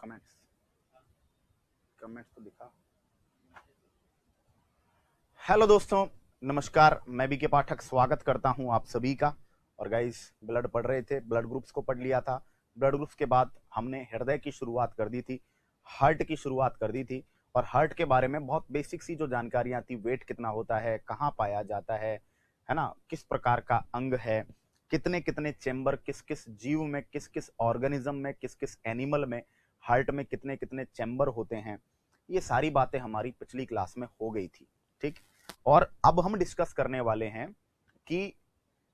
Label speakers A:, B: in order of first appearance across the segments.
A: Comments comments तो दिखा। Hello दोस्तों, नमस्कार। मैं बीके पाठक स्वागत करता हूं आप सभी का। और गाइस, ब्लड पढ़ रहे थे, ब्लड ग्रुप्स को पढ़ लिया था। ब्लड ग्रुप्स के बाद हमने हृदय की शुरुआत कर दी थी, हार्ट की शुरुआत कर दी थी। और हार्ट के बारे में बहुत बेसिक सी जो जानकारियां थी, वेट कितना होता है, कहाँ पाया जाता है ना, किस प्रकार का अंग है, कितने कितने चेंबर, किस किस जीव में, किस किस ऑर्गेनिज्म में, किस किस एनिमल में हार्ट में कितने कितने चेंबर होते हैं, ये सारी बातें हमारी पिछली क्लास में हो गई थी। ठीक। और अब हम डिस्कस करने वाले हैं कि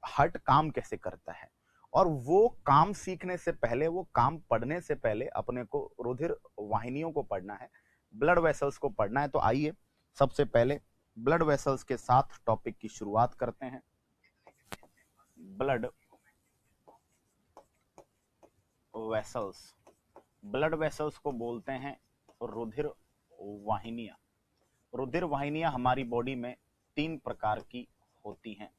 A: हार्ट काम कैसे करता है। और वो काम सीखने से पहले, वो काम पढ़ने से पहले अपने को रुधिर वाहिनियों को पढ़ना है, ब्लड वेसल्स को पढ़ना है। तो आइए सबसे पहले ब्लड वेसल्स के साथ टॉपिक की शुरुआत करते हैं। ब्लड वेसल्स, ब्लड वेसल्स को बोलते हैं रुधिर वाहिनियां। रुधिर वाहिनियां हमारी बॉडी में 3 प्रकार की होती हैं।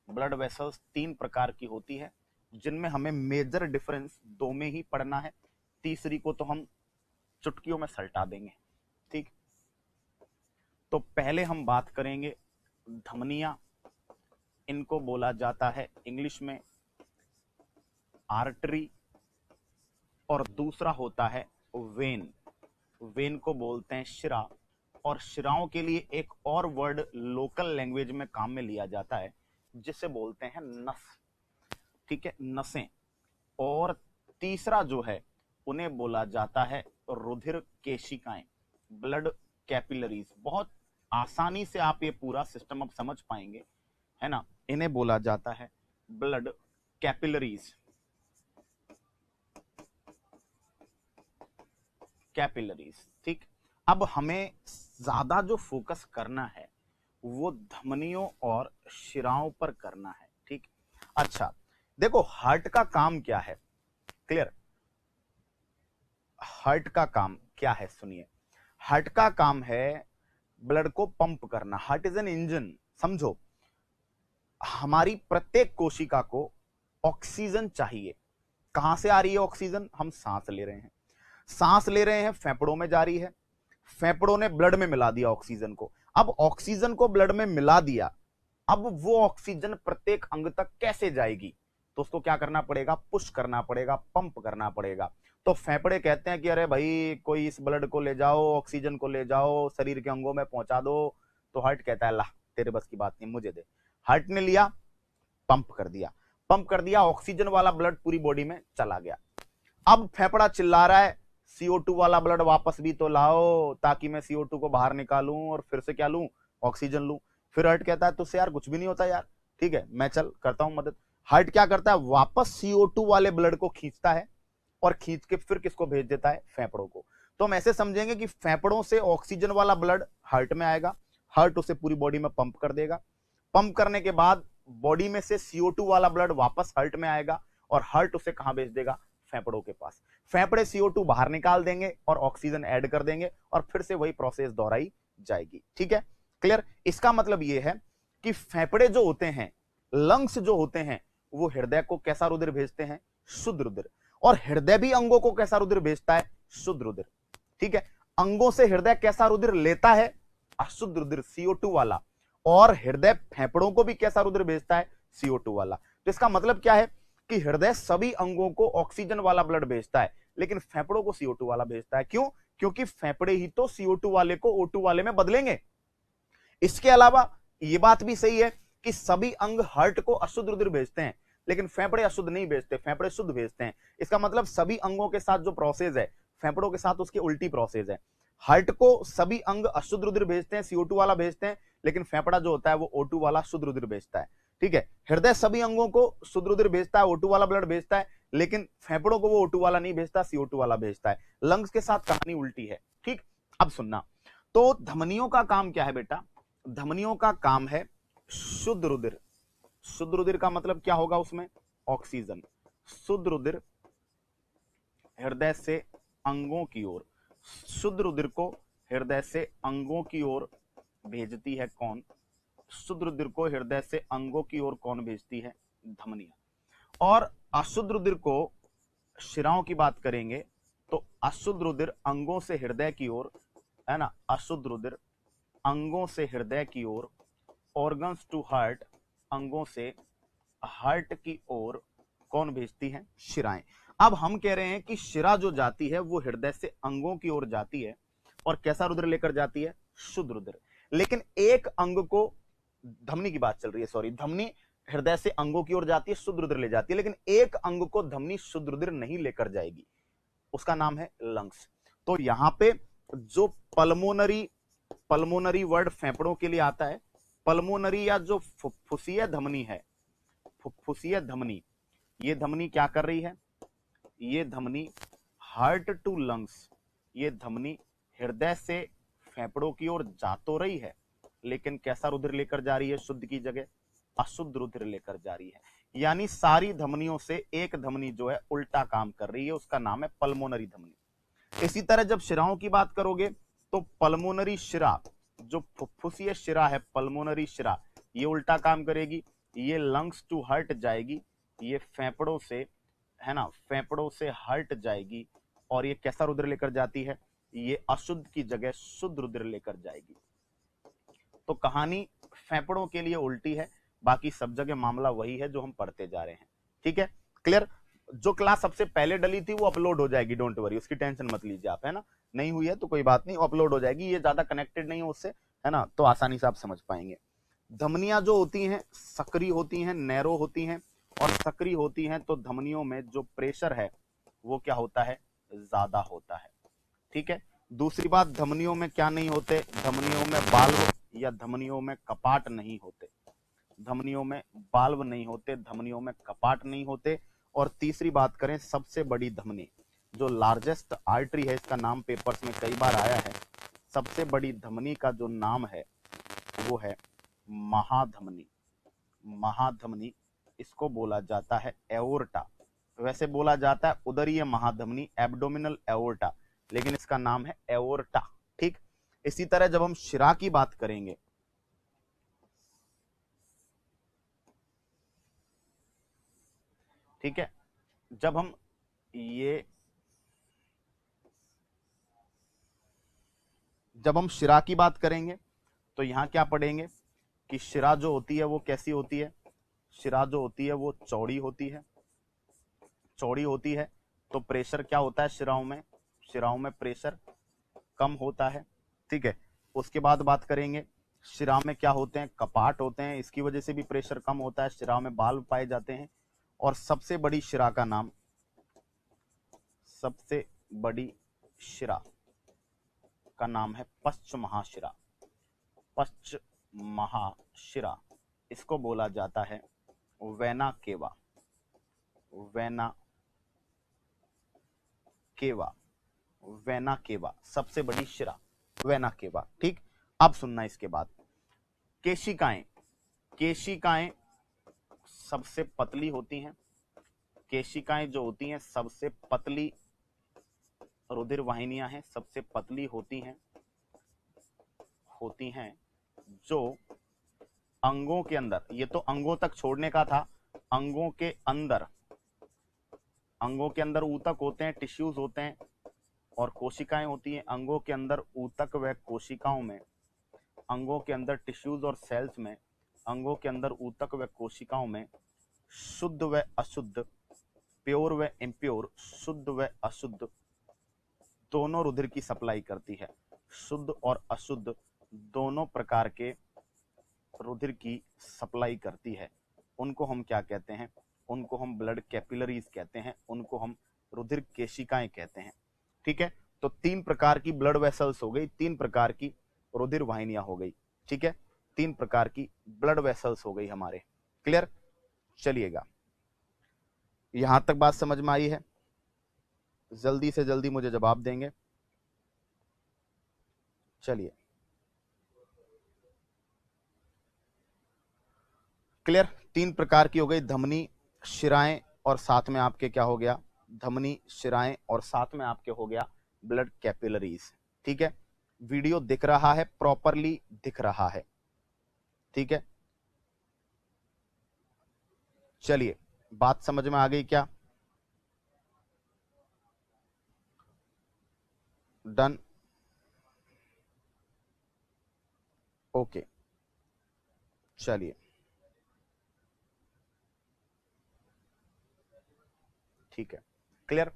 A: ब्लड वेसल्स 3 प्रकार की होती है, जिनमें हमें मेजर डिफरेंस 2 में ही पढ़ना है, तीसरी को तो हम चुटकियों में सल्टा देंगे। ठीक। तो पहले हम बात करेंगे धमनियां। इनको बोला जाता है इंग्लिश में आर्टरी, और दूसरा होता है वेन। वेन को बोलते हैं शिरा। और शिराओं के लिए एक और वर्ड लोकल लैंग्वेज में काम में लिया जाता है, जिसे बोलते हैं नस। ठीक है, नसें। और तीसरा जो है, उन्हें बोला जाता है रुधिर केशिकाएं, ब्लड कैपिलरीज। बहुत आसानी से आप ये पूरा सिस्टम अब समझ पाएंगे, है ना। इन्हें बोला जाता है ब्लड कैपिलरीज, कैपिलरीज। ठीक। अब हमें ज्यादा जो फोकस करना है वो धमनियों और शिराओं पर करना है। ठीक। अच्छा, देखो हार्ट का काम क्या है, क्लियर। हार्ट का काम क्या है, सुनिए। हार्ट का काम है ब्लड को पंप करना। हार्ट इज एन इंजन, समझो। हमारी प्रत्येक कोशिका को ऑक्सीजन चाहिए। कहां से आ रही है ऑक्सीजन? हम सांस ले रहे हैं, सांस ले रहे हैं, फेफड़ों में जा रही है, फेफड़ों ने ब्लड में मिला दिया ऑक्सीजन को। अब ऑक्सीजन को ब्लड में मिला दिया, अब वो ऑक्सीजन प्रत्येक अंग तक कैसे जाएगी? तो उसको क्या करना पड़ेगा? पुश करना पड़ेगा, पंप करना पड़ेगा। तो फेफड़े कहते हैं कि अरे भाई कोई इस ब्लड को ले जाओ, ऑक्सीजन को ले जाओ, शरीर के अंगों में पहुंचा दो। तो हार्ट कहता है ला, तेरे बस की बात नहीं, मुझे दे। हार्ट ने लिया, पंप कर दिया, पंप कर दिया, ऑक्सीजन वाला ब्लड पूरी बॉडी में चला गया। अब फेफड़ा चिल्ला रहा है CO2 वाला ब्लड वापस भी तो लाओ, ताकि मैं CO2 को बाहर निकालूं और फिर से क्या लूं? ऑक्सीजन लूं। फिर हार्ट कहता है तुझसे यार कुछ भी नहीं होता यार, ठीक है मैं चल करता हूं मदद। हार्ट क्या करता है? वापस CO2 वाले ब्लड को खींचता है, और खींच के फिर किसको भेज देता है? फेफड़ों को। तो हम ऐसे समझेंगे कि फेफड़ों से ऑक्सीजन वाला ब्लड हार्ट में आएगा, हार्ट उसे पूरी बॉडी में पंप कर देगा, पंप करने के बाद बॉडी में से CO2 वाला ब्लड वापस हार्ट में आएगा, और हार्ट उसे कहां भेज देगा? फेफड़ों के पास। फेफड़े CO2 बाहर निकाल देंगे और ऑक्सीजन ऐड कर देंगे, और फिर से वही प्रोसेस दोहराई जाएगी। ठीक है, क्लियर। इसका मतलब यह है कि फेफड़े जो होते हैं, लंग्स जो होते हैं, वो हृदय को कैसा रुधिर भेजते हैं? शुद्ध रुधिर। और हृदय भी अंगों को कैसा रुधिर भेजता है? शुद्ध रुधिर। ठीक है, अंगों से हृदय कैसा रुधिर लेता है? अशुद्ध रुधिर, CO2 वाला। और हृदय फेफड़ों को भी कैसा रुधिर भेजता है? CO2 वाला। तो इसका मतलब क्या है कि हृदय सभी अंगों को ऑक्सीजन वाला ब्लड भेजता है, लेकिन फेफड़ों को CO2 वाला भेजता है। क्यों? क्योंकि फेफड़े ही तो CO2 वाले को O2 वाले में बदलेंगे। इसके अलावा यह बात भी सही है कि सभी अंग हार्ट को अशुद्ध रुधिर भेजते हैं, लेकिन फेफड़े अशुद्ध नहीं भेजते, फेफड़े शुद्ध भेजते हैं। इसका मतलब सभी अंगों के साथ जो प्रोसेस है, फेफड़ों के साथ उसकी उल्टी प्रोसेस है। हार्ट को सभी अंग अशुद्ध रुधिर भेजते हैं, CO2 वाला भेजते हैं, लेकिन फेफड़ा जो होता है वो O2 वाला शुद्ध रुधिर भेजता है। ठीक है, हृदय सभी अंगों को शुद्ध रुधिर भेजता है, O2 वाला ब्लड भेजता है, लेकिन फेफड़ों को वो O2 वाला नहीं भेजता, CO2 वाला भेजता है। लंग्स के साथ कहानी उल्टी है। ठीक, अब सुनना। तो धमनियों का काम क्या है बेटा? धमनियों का काम है शुद्ध रुधिर। शुद्ध रुधिर का मतलब क्या होगा? उसमें ऑक्सीजन। शुद्ध रुधिर हृदय से अंगों की ओर, शुद्ध रुधिर को हृदय से अंगों की ओर भेजती है कौन? शुद्ध रुधिर को हृदय से अंगों की ओर कौन भेजती है? धमनियां। और अशुद्ध रुधिर को, शिराओं की बात करेंगे तो अशुद्ध रुधिर अंगों से हृदय की ओर, है ना, अशुद्ध रुधिर अंगों से हृदय की ओर, ऑर्गन्स टू हार्ट, अंगों से हार्ट की ओर कौन भेजती है? शिराएं। अब हम कह रहे हैं कि शिरा जो जाती है वो हृदय से अंगों की ओर जाती है और कैसा रुधिर लेकर जाती है? शुद्ध रुधिर। लेकिन एक अंग को, धमनी की बात चल रही है, सॉरी, धमनी हृदय से अंगों की ओर जाती है, शुद्ध रुधिर ले जाती है, लेकिन एक अंग को धमनी शुद्ध रुधिर नहीं लेकर जाएगी, उसका नाम है लंग्स। तो यहां पे जो पल्मोनरी, पल्मोनरी वर्ड फेफड़ों के लिए आता है, पल्मोनरी या जो फुफ्फुसीय धमनी है, फुफ्फुसीय धमनी, ये धमनी क्या कर रही है? ये धमनी हार्ट टू लंग्स, ये धमनी हृदय से फेफड़ों की ओर जा तो रही है, लेकिन कैसा रुधिर लेकर जा रही है? शुद्ध की जगह अशुद्ध रुधिर लेकर जा रही है। यानी सारी धमनियों से एक धमनी जो है उल्टा काम कर रही है, उसका नाम है पल्मोनरी धमनी। इसी तरह जब शिराओं की बात करोगे तो पल्मोनरी शिरा, जो फुफ्फुसीय शिरा है, पल्मोनरी शिरा, ये उल्टा काम करेगी, ये लंग्स टू हार्ट जाएगी, ये फेफड़ों से, है ना, फेफड़ों से हार्ट जाएगी, और ये कैसा रुधिर लेकर जाती है? ये अशुद्ध की जगह शुद्ध रुधिर लेकर जाएगी। तो कहानी फेफड़ों के लिए उल्टी है, बाकी सब जगह मामला वही है जो हम पढ़ते जा रहे हैं। ठीक है, क्लियर? जो क्लास सबसे पहले डली थी वो अपलोड हो जाएगी, डोंट वरी, उसकी टेंशन मत लीजिए आप, है ना। नहीं हुई है तो कोई बात नहीं, अपलोड हो जाएगी, ये ज्यादा कनेक्टेड नहीं है उससे, है ना, तो आसानी से आप समझ पाएंगे। धमनियां जो होती हैं सक्रिय होती हैं, नैरो होती हैं, और सक्रिय होती हैं तो धमनियों में जो प्रेशर है वो क्या होता है? ज्यादा होता है। ठीक है, दूसरी बात, धमनियों में क्या नहीं होते? धमनियों में बाल्व या धमनियों में कपाट नहीं होते, धमनियों में बाल्व नहीं होते, धमनियों में कपाट नहीं होते। और तीसरी बात करें, सबसे बड़ी धमनी, जो लार्जेस्ट आर्टरी है, इसका नाम पेपर्स में कई बार आया है, सबसे बड़ी धमनी का जो नाम है वो है महाधमनी। महाधमनी, इसको बोला जाता है एओर्टा। वैसे बोला जाता है उदरीय महाधमनी, एब्डोमिनल एओर्टा, लेकिन इसका नाम है एओर्टा। ठीक, इसी तरह जब हम शिरा की बात करेंगे, ठीक है, जब हम शिरा की बात करेंगे तो यहां क्या पढ़ेंगे कि शिरा जो होती है वो कैसी होती है? शिरा जो होती है वो चौड़ी होती है, चौड़ी होती है, तो प्रेशर क्या होता है शिराओं में? शिराओं में प्रेशर कम होता है। ठीक है, उसके बाद बात करेंगे, शिरा में क्या होते हैं? कपाट होते हैं, इसकी वजह से भी प्रेशर कम होता है, शिरा में बाल्व पाए जाते हैं। और सबसे बड़ी शिरा का नाम, सबसे बड़ी शिरा का नाम है पश्च महाशिरा। पश्च महाशिरा, इसको बोला जाता है vena cava, vena cava, vena cava, सबसे बड़ी शिरा वेना केवा। ठीक, अब सुनना इसके बाद, केशिकाएं, केशिकाएं सबसे पतली होती हैं, केशिकाएं जो होती हैं सबसे पतली रुधिर वाहिनियां हैं, सबसे पतली होती हैं, जो अंगों के अंदर, ये तो अंगों तक छोड़ने का था, अंगों के अंदर ऊतक होते हैं, टिश्यूज होते हैं, और कोशिकाएं होती हैं। अंगों के अंदर ऊतक व कोशिकाओं में, अंगों के अंदर टिश्यूज और सेल्स में, अंगों के अंदर ऊतक व कोशिकाओं में शुद्ध व अशुद्ध, प्योर व इम्प्योर, शुद्ध व अशुद्ध दोनों रुधिर की सप्लाई करती है। शुद्ध और अशुद्ध दोनों प्रकार के रुधिर की सप्लाई करती है। उनको हम क्या कहते हैं? उनको हम ब्लड कैपिलरीज कहते हैं, उनको हम रुधिर केशिकाएं कहते हैं। ठीक है, तो 3 प्रकार की ब्लड वेसल्स हो गई, 3 प्रकार की रुधिर वाहिनियां हो गई। ठीक है, 3 प्रकार की ब्लड वेसल्स हो गई हमारे। क्लियर? चलिएगा, यहां तक बात समझ में आई है? जल्दी से जल्दी मुझे जवाब देंगे। चलिए, क्लियर? 3 प्रकार की हो गई, धमनी, शिराएं, और साथ में आपके क्या हो गया? धमनी, शिराएं, और साथ में आपके हो गया ब्लड कैपिलरीज। ठीक है, वीडियो दिख रहा है, प्रॉपरली दिख रहा है? ठीक है, चलिए, बात समझ में आ गई क्या? डन, ओके, चलिए ठीक है, क्लियर।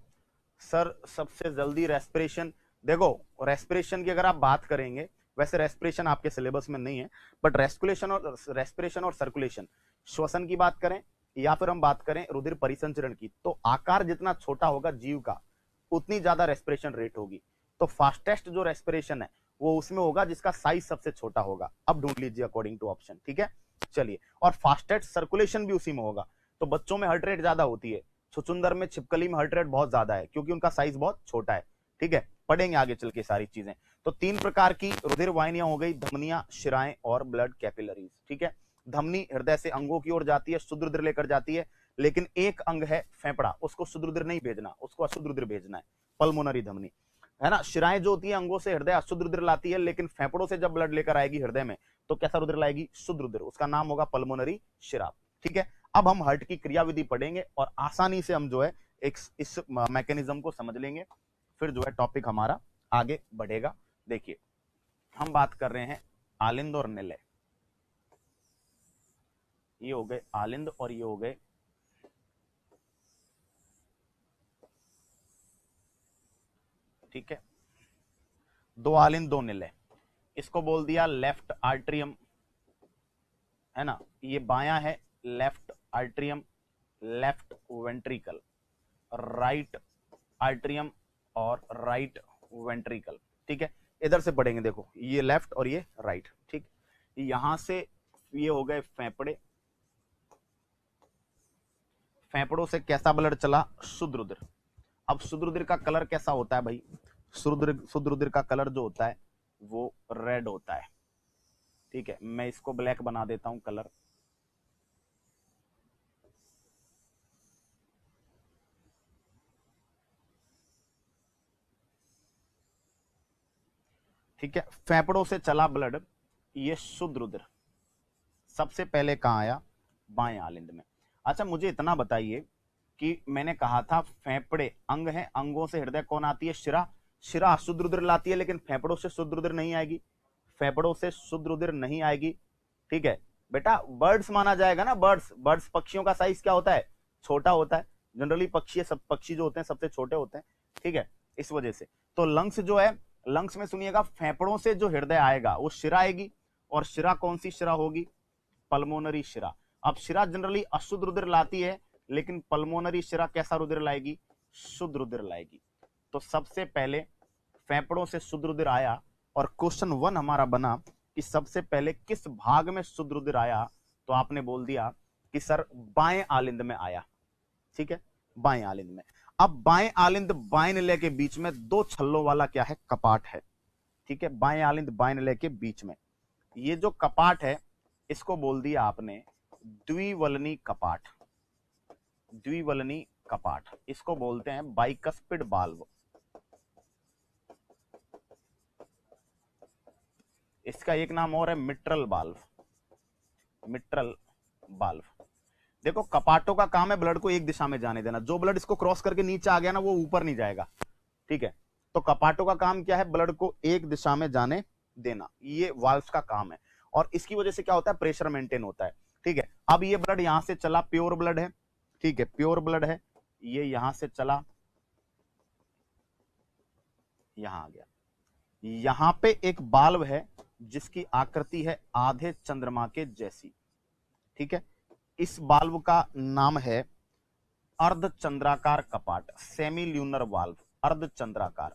A: सर सबसे जल्दी रेस्पिरेशन, देखो रेस्पिरेशन की अगर आप बात करेंगे, वैसे रेस्पिरेशन आपके सिलेबस में नहीं है, बट रेस्पिरेशन और सर्कुलेशन, श्वसन की बात करें या फिर हम बात करें रुधिर परिसंचरण की, तो आकार जितना छोटा होगा जीव का उतनी ज्यादा रेस्पिरेशन रेट होगी। तो फास्टेस्ट जो रेस्पिरेशन है वो उसमें होगा जिसका साइज सबसे छोटा होगा। अब ढूंढ लीजिए अकॉर्डिंग टू ऑप्शन, ठीक है, चलिए। और फास्टेस्ट सर्कुलेशन भी उसी में होगा। तो बच्चों में हार्ट रेट ज्यादा होती है, छुचुंदर में, छिपकली में हार्ट रेट बहुत ज्यादा है क्योंकि उनका साइज बहुत छोटा है, ठीक है, पढ़ेंगे आगे चल के सारी चीजें। तो 3 प्रकार की रुधिर वाहिनियां हो गई, धमनियां, शिराएं और ब्लड कैपिलरीज, ठीक है। धमनी हृदय से अंगों की ओर जाती है, शुद्ध रुधिर लेकर जाती है, लेकिन एक अंग है फेफड़ा, उसको शुद्ध रुधिर नहीं भेजना, उसको अशुद्ध रुधिर भेजना है, पल्मोनरी धमनी, है ना। शिराएं जो होती है अंगों से हृदय अशुद्ध रुधिर लाती है, लेकिन फेफड़ों से जब ब्लड लेकर आएगी हृदय में तो कैसा रुधिर लाएगी, शुद्ध रुधिर, उसका नाम होगा पल्मोनरी शिरा, ठीक है। अब हम हार्ट की क्रियाविधि पढ़ेंगे और आसानी से हम जो है इस मैकेनिज्म को समझ लेंगे, फिर जो है टॉपिक हमारा आगे बढ़ेगा। देखिए हम बात कर रहे हैं आलिंद और निलय, ये हो गए आलिंद और ये हो गए, ठीक है, 2 आलिंद 2 निलय, इसको बोल दिया लेफ्ट आर्ट्रियम, है ना, ये बायां है left atrium, left ventricle, right atrium और राइट वेंट्रिकल, ठीक है। इधर से पढ़ेंगे, देखो ये लेफ्ट और ये राइट, ठीक। यहां से ये हो गए फेफड़े, फेफड़ों से कैसा ब्लड चला, शुद्ध रुधिर। अब शुद्ध रुधिर का कलर कैसा होता है भाई, शुद्ध रुधिर का कलर जो होता है वो रेड होता है, ठीक है। मैं इसको ब्लैक बना देता हूं कलर, ठीक है। फेफड़ों से चला ब्लड, ये शुद्ध रुधिर सबसे पहले कहां आया, बाएं आलिंद में। अच्छा मुझे इतना बताइए कि मैंने कहा था फेफड़े अंग है, अंगों से हृदय कौन आती है, शिरा, शिरा अशुद्ध रुधिर लाती है, लेकिन फेफड़ों से शुद्ध रुधिर नहीं आएगी, फेफड़ों से शुद्ध रुधिर नहीं आएगी, ठीक है। बेटा बर्ड्स माना जाएगा ना, बर्ड्स पक्षियों का साइज क्या होता है, छोटा होता है, जनरली सब पक्षी जो होते हैं सबसे छोटे होते हैं, ठीक है, इस वजह से। तो लंग्स जो है, लंग्स में सुनिएगा फेफड़ों से जो हृदय आएगा वो शिरा आएगी, और शिरा कौन सी शिरा होगी, पल्मोनरी शिरा। अब शिरा जनरली अशुद्ध रुधिर लाती है, लेकिन पल्मोनरी शिरा कैसा रुधिर लाएगी, शुद्ध रुधिर लाएगी। तो सबसे पहले फेफड़ों से शुद्ध रुधिर आया, और क्वेश्चन 1 हमारा बना कि सबसे पहले किस भाग में शुद्ध रुधिर आया, तो आपने बोल दिया कि सर बाएं आलिंद में आया, ठीक है, बाएं आलिंद में। अब बाएं आलिंद बाएं निलय के बीच में 2 छल्लों वाला क्या है, कपाट है, ठीक है, बाएं आलिंद बाएं निलय के बीच में ये जो कपाट है इसको बोल दिया आपने द्विवलनी कपाट, द्विवलनी कपाट, इसको बोलते हैं बाइकस्पिड बाल्व, इसका एक नाम और है मिट्रल बाल्व, मिट्रल बाल्व। देखो कपाटों का काम है ब्लड को एक दिशा में जाने देना, जो ब्लड इसको क्रॉस करके नीचे आ गया ना वो ऊपर नहीं जाएगा, ठीक है। तो कपाटों का काम क्या है, ब्लड को एक दिशा में जाने देना, ये वाल्व्स का काम है, और इसकी वजह से क्या होता है, प्रेशर मेंटेन होता है, ठीक है। अब ये ब्लड यहां से चला, प्योर ब्लड है, ठीक है, प्योर ब्लड है, ये यहां से चला, यहां आ गया, यहां पे एक बाल्व है जिसकी आकृति है आधे चंद्रमा के जैसी, ठीक है। इस बाल्व का नाम है अर्धचंद्राकार कपाट, सेमी ल्यूनर वाल्व, अर्धचंद्राकार,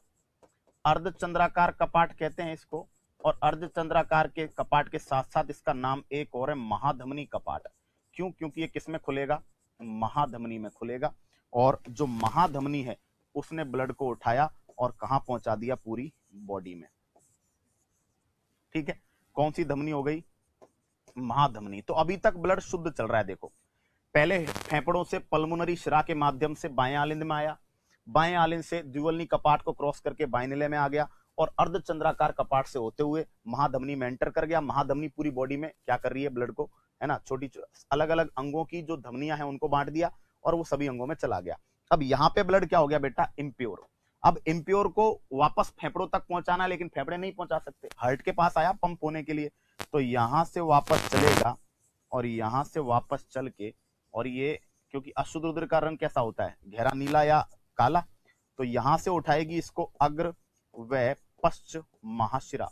A: अर्धचंद्राकार कपाट कहते हैं इसको। और अर्धचंद्राकार के कपाट के साथ साथ इसका नाम एक और है महाधमनी कपाट। क्यों, क्योंकि ये किसमें खुलेगा, महाधमनी में खुलेगा, और जो महाधमनी है उसने ब्लड को उठाया और कहां पहुंचा दिया, पूरी बॉडी में, ठीक है। कौन सी धमनी हो गई, महाधमनी। तो अभी तक ब्लड शुद्ध चल रहा है, देखो पहले फेफड़ों से पल्मोनरी शिरा के माध्यम से बाएं आलिंद में आया, बाएं आलिंद से द्विवलनी कपाट को क्रॉस करके बाएं निलय में आ गया, और अर्धचंद्राकार कपाट से होते हुए महाधमनी में एंटर कर गया। महाधमनी पूरी बॉडी में क्या कर रही है, ब्लड को, है ना, छोटी अलग अलग अंगों की जो धमनियां हैं उनको बांट दिया और वो सभी अंगों में चला गया। अब यहाँ पे ब्लड क्या हो गया बेटा, इम्प्योर। अब इम्प्योर को वापस फेफड़ों तक पहुंचाना, लेकिन फेफड़े नहीं पहुंचा सकते, हार्ट के पास आया पंप होने के लिए, तो यहां से वापस चलेगा और यहां से वापस चल के, और ये क्योंकि अशुद्ध रुधिर का रंग कैसा होता है, गहरा नीला या काला, तो यहां से उठाएगी इसको अग्र व पश्च महाशिरा,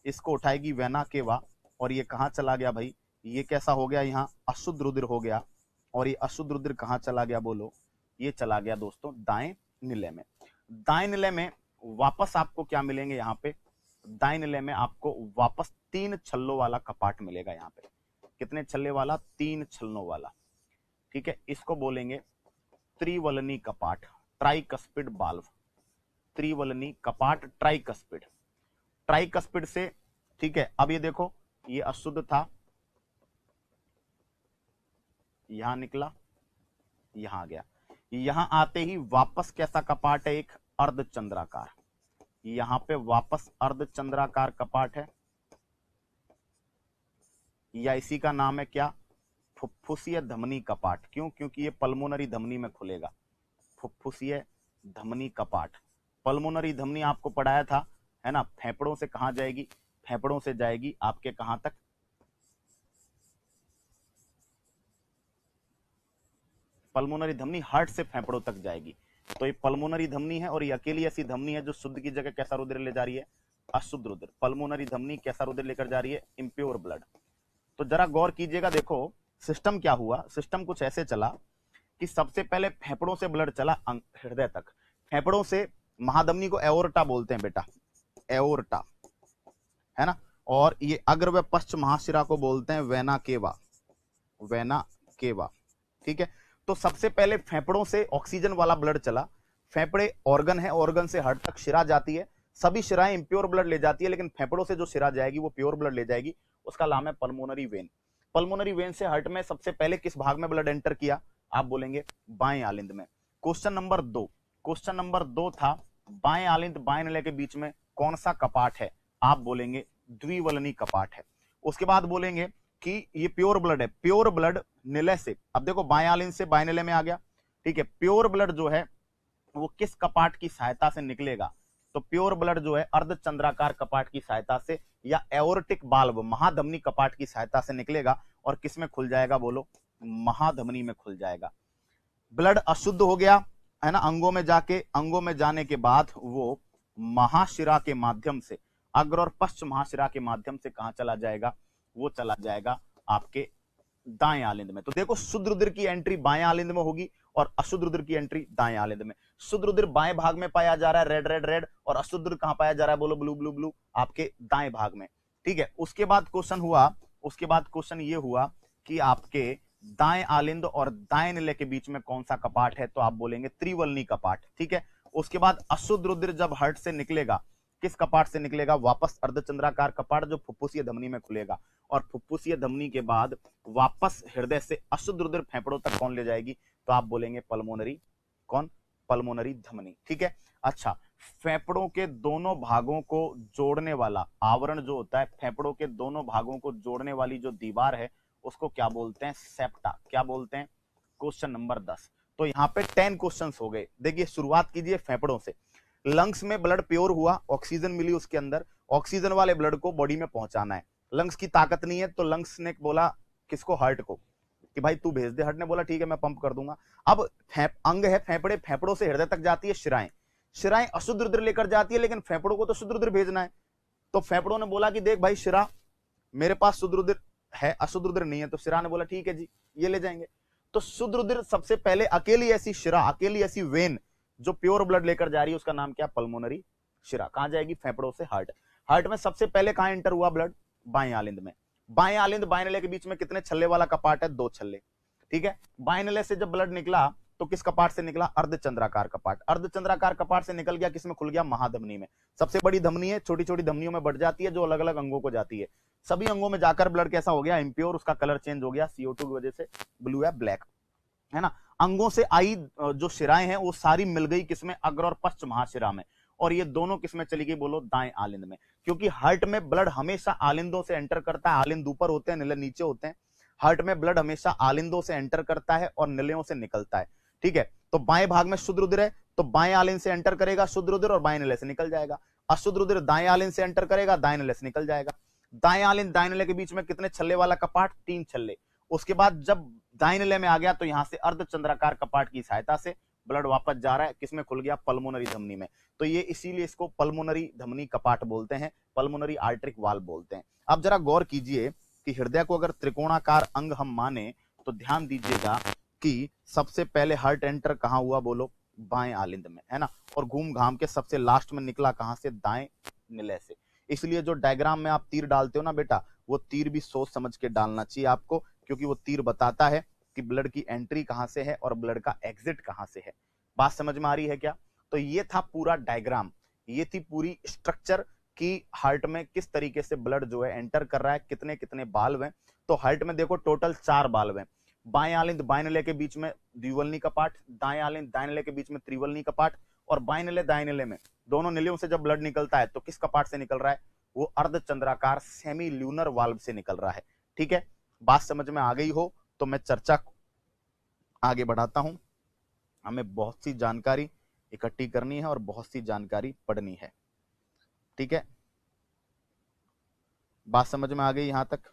A: इसको उठाएगी वेना केवा, और ये कहां चला गया भाई, ये कैसा हो गया, यहाँ अशुद्ध रुधिर हो गया, और ये अशुद्ध रुधिर कहां चला गया बोलो, ये चला गया दोस्तों दाएं निलय में। दाएं निलय में वापस आपको क्या मिलेंगे, यहाँ पे दाएं निलय में आपको वापस 3 छल्लों वाला कपाट मिलेगा। यहाँ पे कितने छल्ले वाला, 3 छल्लों वाला, ठीक है, इसको बोलेंगे त्रिवलनी कपाट, ट्राइकस्पिड बाल्व, त्रिवलनी कपाट ट्राइकस्पिड, ट्राइकस्पिड से, ठीक है। अब ये देखो, ये अशुद्ध था, यहां निकला, यहां गया, यहां आते ही वापस कैसा कपाट है, एक अर्धचंद्राकार, यहां पे वापस अर्धचंद्राकार कपाट है, या इसी का नाम है क्या, फुफ्फुसीय धमनी कपाट। क्यों, क्योंकि ये पल्मोनरी धमनी में खुलेगा, फुफ्फुसीय धमनी कपाट। पल्मोनरी धमनी आपको पढ़ाया था, है ना, फेफड़ों से कहां जाएगी, फेफड़ों से जाएगी आपके कहां तक, पल्मोनरी धमनी हार्ट से फेफड़ों तक जाएगी, तो ये पल्मोनरी धमनी है, और ये अकेली ऐसी धमनी है जो शुद्ध की जगह कैसा रुधिर ले जा रही है, अशुद्ध रुधिर। पल्मोनरी धमनी कैसा रुधिर लेकर जा रही है, इम्प्योर ब्लड। तो जरा गौर कीजिएगा, देखो सिस्टम क्या हुआ, सिस्टम कुछ ऐसे चला कि सबसे पहले फेफड़ों से ब्लड चला हृदय तक, फेफड़ों से महाधमनी को एओर्टा बोलते हैं बेटा, एओर्टा, है ना, और ये अग्र व पश्च महाशिरा को बोलते हैं वेना केवा, वेना केवा, ठीक है। तो सबसे पहले फेफड़ों से ऑक्सीजन वाला ब्लड चला, फेफड़े ऑर्गन है, ऑर्गन से हार्ट तक शिरा जाती है, सभी शिराएं इंप्योर ब्लड ले जाती है, लेकिन फेफड़ों से जो शिरा जाएगी वो प्योर ब्लड ले जाएगी, उसका नाम है पल्मोनरी वेन। पल्मोनरी वेन से हार्ट में सबसे पहले किस भाग में ब्लड एंटर किया, आप बोलेंगे बाएं आलिंद में। क्वेश्चन नंबर 2, क्वेश्चन नंबर 2 था बाएं आलिंद बाएं निलय के बीच में कौन सा कपाट है, आप बोलेंगे द्विवलनी कपाट है। उसके बाद बोलेंगे कि ये प्योर ब्लड है, प्योर ब्लड निलय से, अब देखो बाएं आलिंद से बाएं निलय में आ गया, ठीक है, प्योर ब्लड जो है वो किस कपाट की सहायता से निकलेगा, तो प्योर ब्लड जो है अर्धचंद्राकार कपाट की सहायता से, या एओर्टिक बाल्व महाधमनी कपाट की सहायता से निकलेगा, और किस में खुल जाएगा बोलो, महाधमनी में खुल जाएगा। ब्लड अशुद्ध हो गया, है ना, अंगों में जाके, अंगों में जाने के बाद वो महाशिरा के माध्यम से, अग्र और पश्च महाशिरा के माध्यम से कहां चला जाएगा, वो चला जाएगा आपके दाएं आलिंद में। तो देखो शुद्ध रुधिर की एंट्री बाएं आलिंद में होगी और अशुद्ध रुधिर की एंट्री दाएं आलिंद में। शुद्ध रुधिर बाएं भाग में पाया जा रहा है, रेड रेड रेड, और अशुद्ध रुधिर कहां पाया जा रहा है बोलो, ब्लू ब्लू ब्लू, आपके दाएं भाग में, ठीक है। उसके बाद क्वेश्चन हुआ, उसके बाद क्वेश्चन ये हुआ कि आपके दाएं आलिंद और दाएं निलय के बीच में कौन सा कपाट है, तो आप बोलेंगे त्रिवलनी कपाट, ठीक है। उसके बाद अशुद्ध रुधिर जब हार्ट से निकलेगा, किस कपाट से निकलेगा, वापस अर्धचंद्राकार कपाट जो फुफ्फुसीय धमनी में खुलेगा, और फुफ्फुसीय धमनी के बाद वापस हृदय से अशुद्ध रुधिर फेफड़ों तक कौन ले जाएगी, तो आप बोलेंगे पल्मोनरी, कौन, पल्मोनरी धमनी, ठीक है। अच्छा, फेफड़ों के दोनों भागों को जोड़ने वाला आवरण जो होता है, फेफड़ों के दोनों भागों को जोड़ने वाली जो दीवार है उसको क्या बोलते हैं, सेप्टा, क्या बोलते हैं। Question number 10। तो यहाँ पे 10 क्वेश्चंस हो गए। देखिए शुरुआत कीजिए फेफड़ों से। लंग्स में ब्लड प्योर हुआ, ऑक्सीजन मिली उसके अंदर, ऑक्सीजन वाले ब्लड को बॉडी में पहुंचाना है, लंग्स की ताकत नहीं है, तो लंग्स ने बोला किसको, हार्ट को, कि भाई तू भेज दे, हार्ट ने बोला ठीक है मैं पंप कर दूंगा। अब अंग है फेफड़े, फेफड़ों से हृदय तक जाती है शिराएं, शिराएं अशुद्ध रुधिर लेकर जाती है, लेकिन फेफड़ों को तो शुद्ध रुधिर भेजना है, तो फेफड़ों ने बोला कि देख भाई शिरा मेरे पास शुद्ध रुधिर है, अशुद्ध रुधिर नहीं है, तो शिरा ने बोला ठीक है जी ये ले जाएंगे। तो शुद्ध रुधिर सबसे पहले अकेली ऐसी शिरा, अकेली ऐसी वेन जो प्योर ब्लड लेकर जा रही है उसका नाम क्या, पल्मोनरी शिरा। कहां जाएगी, फेफड़ों से हार्ट। हार्ट में सबसे पहले कहां एंटर हुआ ब्लड, बाएं आलिंद में। बाएं आलिंद बाएं निलय के बीच में कितने छल्ले वाला कपाट है, 2 छल्ले, ठीक है। बाएं निलय से जब ब्लड निकला तो किस कपाट से निकला, अर्धचंद्राकार कपाट। अर्धचंद्राकार कपाट से निकल गया, किसमें खुल गया, महाधमनी में। सबसे बड़ी धमनी है, छोटी छोटी धमनियों में बढ़ जाती है जो अलग अलग अंगों को जाती है। सभी अंगों में जाकर ब्लड कैसा हो गया, इंप्योर, उसका कलर चेंज हो गया, CO2 की वजह से ब्लू या ब्लैक, है ना। अंगों से आई जो शिराएं हैं वो सारी मिल गई किसमें, अग्र और पश्च महाशिरा में, और ये दोनों किसमें चली गई बोलो, दाएं आलिंद में। क्योंकि हार्ट में ब्लड हमेशा आलिंदों से एंटर करता है, आलिंद ऊपर होते हैं, निलय नीचे होते हैं। हार्ट में ब्लड हमेशा आलिंदों से एंटर करता है और निलयों से निकलता है। ठीक है, तो बाएं भाग में शुद्ध रुधिर है तो बाएं आलिंद से एंटर करेगा शुद्ध रुधिर और बाएं नले से निकल जाएगा। अशुद्ध रुधिर दाएं आलिंद से एंटर करेगा, दाएं नले से निकल जाएगा। दाएं आलिंद दाएं नले के बीच में कितने छल्ले वाला कपाट? 3 छल्ले। उसके बाद जब दाएं नले में आ गया तो यहां से अर्धचंद्राकार कपाट की सहायता से ब्लड वापस जा रहा है, किसमें खुल गया? पल्मोनरी धमनी में। तो ये इसीलिए इसको पल्मोनरी धमनी कपाट बोलते हैं, पल्मोनरी आर्टरिक वाल्व बोलते हैं। अब जरा गौर कीजिए कि हृदय को अगर त्रिकोणाकार अंग हम माने तो ध्यान दीजिएगा कि सबसे पहले हार्ट एंटर कहां हुआ? बोलो, बाएं आलिंद में, है ना, और घूम घाम के सबसे लास्ट में निकला कहां से? दाएं निलय से। इसलिए जो डायग्राम में आप तीर डालते हो ना बेटा, वो तीर भी सोच समझ के डालना चाहिए आपको, क्योंकि वो तीर बताता है कि ब्लड की एंट्री कहां से है और ब्लड का एग्जिट कहां से है। बात समझ में आ रही है क्या? तो ये था पूरा डायग्राम, ये थी पूरी स्ट्रक्चर कि हार्ट में किस तरीके से ब्लड जो है एंटर कर रहा है, कितने कितने बाल्व हैं। तो हार्ट में देखो टोटल 4 बाल्व हैं। बाएं आलिंद बाएं नले के बीच में द्विवल्नी कपाट, दाएं आलिंद दाएं नले के बीच में त्रिवल्नी कपाट, और बाएं नले दाएं नले में, दोनों नलियों से जब ब्लड निकलता है तो किस कपाट से निकल रहा है? वो अर्धचंद्राकार सेमी ल्यूनर वाल्व से निकल रहा है। ठीक है, बात समझ में आ गई हो तो मैं चर्चा आगे बढ़ाता हूं। हमें बहुत सी जानकारी इकट्ठी करनी है और बहुत सी जानकारी पढ़नी है। ठीक है, बात समझ में आ गई यहां तक?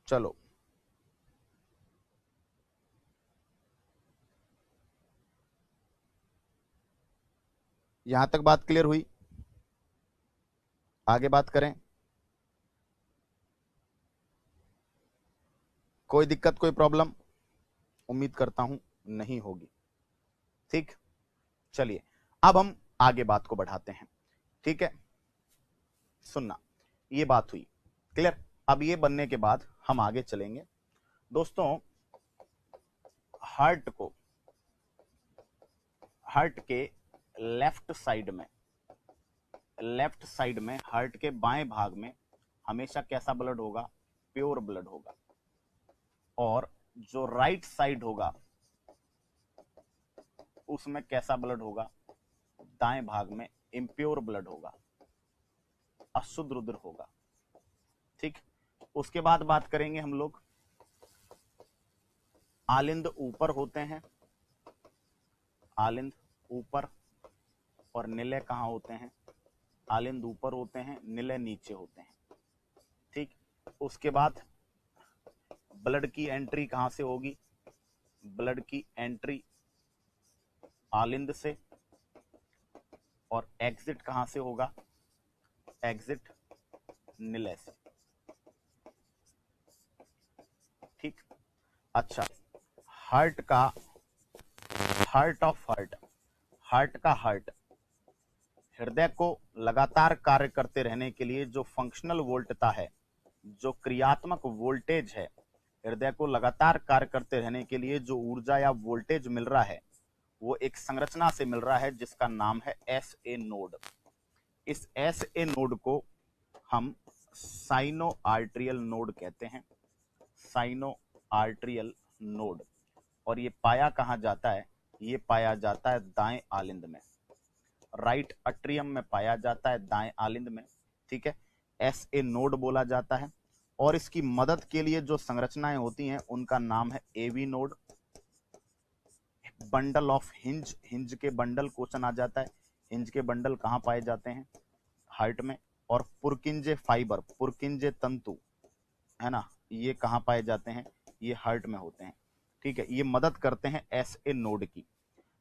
A: चलो, यहां तक बात क्लियर हुई? आगे बात करें। कोई दिक्कत, कोई प्रॉब्लम? उम्मीद करता हूं नहीं होगी। ठीक, चलिए अब हम आगे बात को बढ़ाते हैं। ठीक है, सुनना, ये बात हुई क्लियर। अब ये बनने के बाद हम आगे चलेंगे दोस्तों। हार्ट को, हार्ट के लेफ्ट साइड में, लेफ्ट साइड में हार्ट के बाएं भाग में हमेशा कैसा ब्लड होगा? प्योर ब्लड होगा। और जो राइट साइड होगा उसमें कैसा ब्लड होगा? दाएं भाग में इम्प्योर ब्लड होगा, अशुद्ध रुधिर होगा। ठीक, उसके बाद बात करेंगे हम लोग, आलिंद ऊपर होते हैं, आलिंद ऊपर, और निलय कहां होते हैं? आलिंद ऊपर होते हैं, निलय नीचे होते हैं। ठीक, उसके बाद ब्लड की एंट्री कहां से होगी? ब्लड की एंट्री आलिंद से, और एग्जिट कहां से होगा? एग्जिट निलय से। ठीक, अच्छा, हार्ट का, हार्ट ऑफ हार्ट, हार्ट का हार्ट, हृदय को लगातार कार्य करते रहने के लिए जो फंक्शनल वोल्टता है, जो क्रियात्मक वोल्टेज है, हृदय को लगातार कार्य करते रहने के लिए जो ऊर्जा या वोल्टेज मिल रहा है, वो एक संरचना से मिल रहा है जिसका नाम है एस ए नोड। इस एस ए नोड को हम साइनो आर्ट्रियल नोड कहते हैं, साइनो आर्ट्रियल नोड। और ये पाया कहां जाता है? ये पाया जाता है दाएं आलिंद में, राइट अट्रियम में पाया जाता है, दाएं आलिंद में। ठीक है, एस ए नोड बोला जाता है। और इसकी मदद के लिए जो संरचनाएं होती हैं उनका नाम है A V node, bundle of hinge, hinge के बंडल क्वेश्चन आ जाता है, हिंज के बंडल कहां पाए जाते हैं? हार्ट में। और पुरकिंजे फाइबर, पुरकिंजे तंतु, है ना, ये कहां पाए जाते हैं? ये हार्ट में होते हैं। ठीक है, ये मदद करते हैं एस ए नोड की।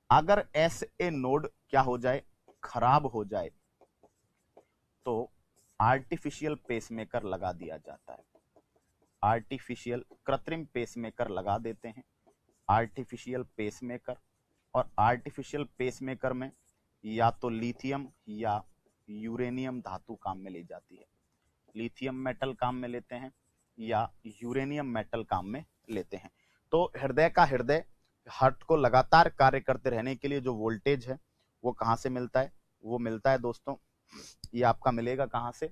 A: अगर एस ए नोड क्या हो जाए? खराब हो जाए तो आर्टिफिशियल पेसमेकर लगा दिया जाता है, आर्टिफिशियल कृत्रिम पेसमेकर लगा देते हैं, आर्टिफिशियल पेसमेकर। और आर्टिफिशियल पेसमेकर में या तो लिथियम या यूरेनियम धातु काम में ले जाती है, लिथियम मेटल काम में लेते हैं या यूरेनियम मेटल काम में लेते हैं। तो हृदय का, हृदय हार्ट को लगातार कार्य करते रहने के लिए जो वोल्टेज है वो कहां से मिलता है? वो मिलता है दोस्तों, ये आपका मिलेगा कहां से,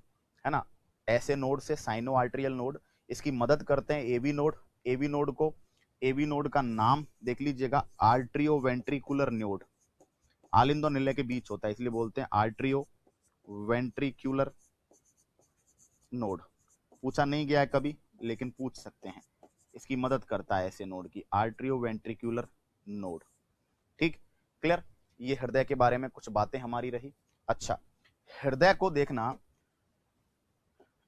A: है ना, ऐसे नोड से, साइनो आर्ट्रियल नोड। इसकी मदद करते हैं एवी नोड। एवी नोड को, एवी नोड का नाम देख लीजिएगा, आर्ट्रियो वेंट्रिकुलर नोड, आलिंद और निलय के बीच होता है इसलिए बोलते हैं आर्ट्रियो वेंट्रिकुलर नोड। पूछा नहीं गया है कभी, लेकिन पूछ सकते हैं। इसकी मदद करता है ऐसे नोड की, आर्ट्रियोवेंट्रिकुलर नोड। ठीक, क्लियर। ये हृदय के बारे में कुछ बातें हमारी रही। अच्छा, हृदय को देखना,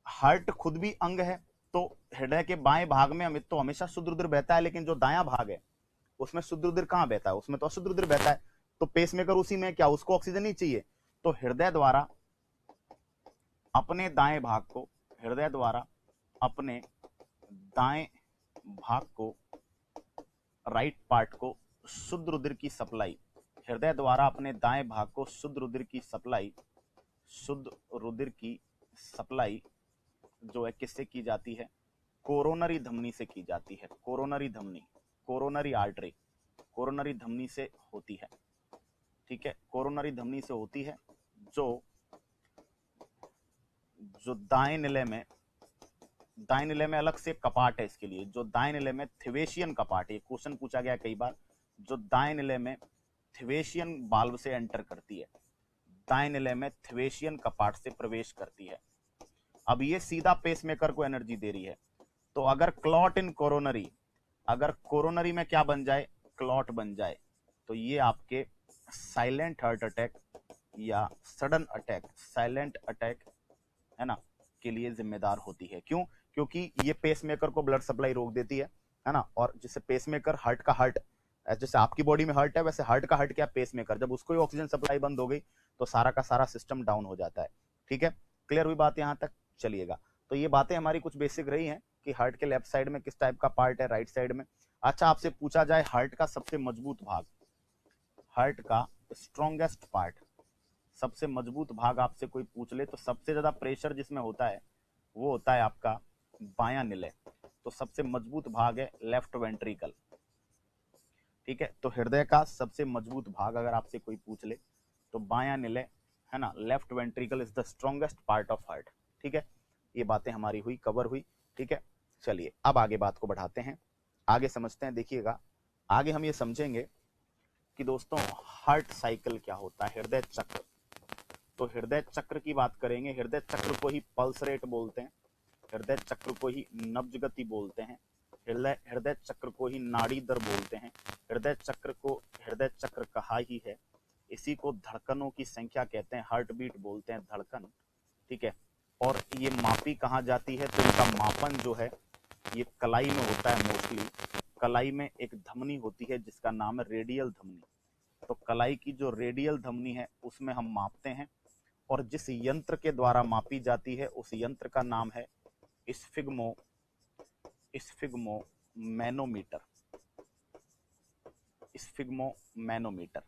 A: हार्ट खुद भी अंग है, तो हृदय के बाएं भाग में अमित तो हमेशा शुद्ध रुधिर बहता है, लेकिन जो दायां भाग है उसमें शुद्ध रुधिर कहां बहता है? उसमें तो अशुद्ध रुधिर बहता है। तो पेसमेकर उसी में, क्या उसको ऑक्सीजन नहीं चाहिए? तो हृदय द्वारा अपने दाएं भाग को, हृदय द्वारा अपने दाएं भाग को, राइट पार्ट को शुद्ध रुधिर की सप्लाई, हृदय द्वारा अपने दाएं भाग को शुद्ध रुधिर की सप्लाई, शुद्ध रुधिर की सप्लाई जो है किससे की जाती है? कोरोनरी धमनी से की जाती है। कोरोनरी धमनी, कोरोनरी आर्टरी, कोरोनरी धमनी से होती है। ठीक है, कोरोनरी धमनी से होती है, जो दाएं निलय में, दाएं निलय में अलग से कपाट है इसके लिए, जो दाएं निलय में थिवेशियन कपाट है, क्वेश्चन पूछा गया कई बार, जो दाएं निलय में थिवेशियन वाल्व से एंटर करती है, दाएं निलय में थिवेशियन कपाट से प्रवेश करती है। अब ये सीधा पेसमेकर को एनर्जी दे रही है। तो अगर क्लॉट इन कोरोनरी, अगर कोरोनरी में क्या बन जाए? क्लॉट बन जाए, तो ये आपके साइलेंट हार्ट अटैक या सडन अटैक, साइलेंट अटैक है ना, के लिए जिम्मेदार होती है। क्यों? क्योंकि ये पेसमेकर को ब्लड सप्लाई रोक देती है ना। और जिससे पेसमेकर, हार्ट का हार्ट, जैसे आपकी बॉडी में हार्ट है, वैसे हार्ट का हार्ट क्या? पेसमेकर। जब उसको ऑक्सीजन सप्लाई बंद हो गई तो सारा का सारा सिस्टम डाउन हो जाता है। ठीक है, क्लियर हुई बात यहां तक? चलिएगा, तो ये बातें हमारी कुछ बेसिक रही हैं कि हार्ट के लेफ्ट साइड में किस टाइप का पार्ट है, राइट साइड में। अच्छा, आपसे पूछा जाए हार्ट का सबसे मजबूत भाग, हार्ट का स्ट्रॉन्गेस्ट पार्ट, सबसे मजबूत भाग आपसे कोई पूछ ले तो सबसे ज्यादा प्रेशर जिसमें होता है वो होता है आपका बायां निलय। तो सबसे मजबूत भाग है लेफ्ट वेंट्रिकल। ठीक है, तो हृदय का सबसे मजबूत भाग अगर आपसे कोई पूछ ले तो बायां निलय है ना, left ventricle is the strongest part of heart. ठीक है, ये बातें हमारी हुई, कवर हुई। ठीक है, चलिए अब आगे बात को बढ़ाते हैं, आगे समझते हैं। देखिएगा, आगे हम ये समझेंगे कि दोस्तों हार्ट साइकिल क्या होता है, हृदय चक्र। तो हृदय चक्र की बात करेंगे। हृदय चक्र को ही पल्स रेट बोलते हैं, हृदय चक्र को ही नब्ज गति बोलते हैं, हृदय चक्र को ही नाड़ी दर बोलते हैं, हृदय चक्र को हृदय चक्र कहा ही है। इसी को धड़कनों की संख्या कहते हैं, हार्ट बीट बोलते हैं, धड़कन। ठीक है, और ये मापी कहाँ जाती है? तो इनका मापन जो है ये कलाई में होता है मोस्टली। कलाई में एक धमनी होती है जिसका नाम है रेडियल धमनी। तो कलाई की जो रेडियल धमनी है उसमें हम मापते हैं, और जिस यंत्र के द्वारा मापी जाती है उस यंत्र का नाम है स्फिग्मोमैनोमीटर, स्फिग्मोमैनोमीटर।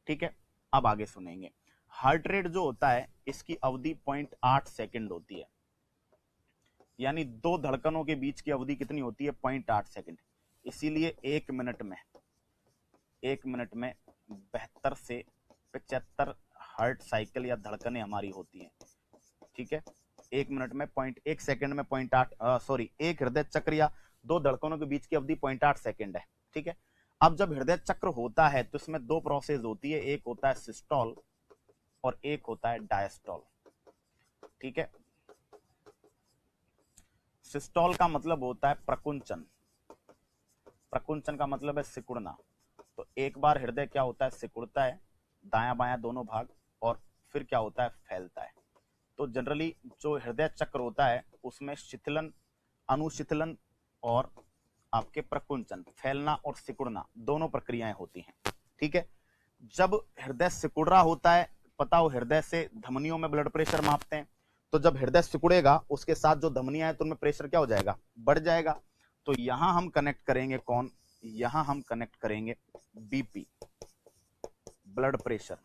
A: ठीक है, अब आगे सुनेंगे। हार्ट रेट जो होता है इसकी अवधि 0.8 सेकंड होती है, यानी दो धड़कनों के बीच की अवधि कितनी होती है? 0.8 सेकंड। इसीलिए एक मिनट में 72 से 75 हार्ट साइकिल या धड़कनें हमारी होती हैं। ठीक है, एक मिनट में 1 सेकंड में 0.8 सॉरी, एक हृदय चक्र या दो धड़कनों के बीच की अवधि 0.8 सेकंड है। ठीक है, अब जब हृदय चक्र होता है तो इसमें दो प्रोसेस होती है, एक होता है सिस्टोल और एक होता है डायस्टोल। ठीक है, सिस्टोल का मतलब होता है प्रकुंचन, प्रकुंचन का मतलब है सिकुड़ना। तो एक बार हृदय क्या होता है? सिकुड़ता है, दायां बायां दोनों भाग, और फिर क्या होता है? फैलता है। तो जनरली जो हृदय चक्र होता है उसमें शिथिलन, अनुशिथिलन और आपके प्रकुंचन, फैलना और सिकुड़ना, दोनों प्रक्रियाएं होती हैं। ठीक है, जब हृदय सिकुड़ रहा होता है, पता हो हृदय से धमनियों में ब्लड प्रेशर मापते हैं, तो जब हृदय सिकुड़ेगा उसके साथ जो धमनियां हैं तो उनमें प्रेशर क्या हो जाएगा? बढ़ जाएगा। तो यहां हम कनेक्ट करेंगे कौन? यहां हम कनेक्ट करेंगे BP, blood pressure.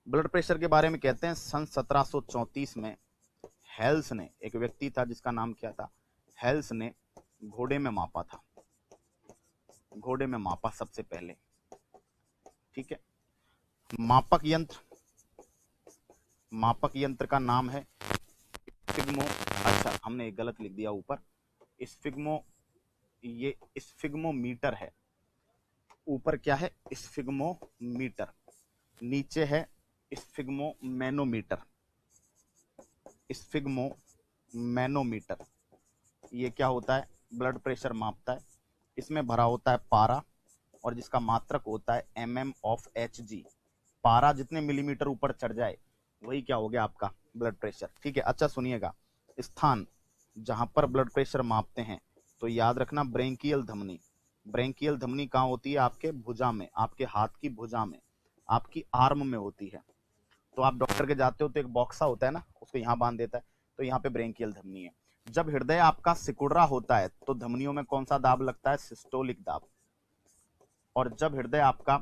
A: Blood pressure के बारे में कहते हैं सन 1734 में हेल्स ने, एक व्यक्ति था जिसका नाम क्या था? हेल्स ने घोड़े में मापा था, घोड़े में मापा सबसे पहले। ठीक है, मापक यंत्र का नाम है स्फिग्मो, अच्छा हमने एक गलत लिख दिया ऊपर, स्फिग्मो, ये स्फिग्मोमीटर है। ऊपर क्या है? स्फिग्मोमीटर, नीचे है स्फिग्मोमैनोमीटर, मैनोमीटर, ये क्या होता है, ब्लड प्रेशर मापता है। इसमें भरा होता है पारा और जिसका मात्रक होता है mm/Hg। पारा जितने मिलीमीटर ऊपर चढ़ जाए वही क्या हो गया आपका ब्लड प्रेशर। ठीक है, अच्छा सुनिएगा, स्थान जहां पर ब्लड प्रेशर मापते हैं तो याद रखना ब्रेंकियल धमनी। ब्रेंकियल धमनी कहाँ होती है, आपके भुजा में, आपके हाथ की भुजा में, आपकी आर्म में होती है। तो आप डॉक्टर के जाते हो तो एक बॉक्सा होता है ना, उसको यहाँ बांध देता है, तो यहाँ पे ब्रेंकियल धमनी है। जब हृदय आपका सिकुड़ रहा होता है तो धमनियों में कौन सा दाब लगता है, सिस्टोलिक दाब। और जब हृदय आपका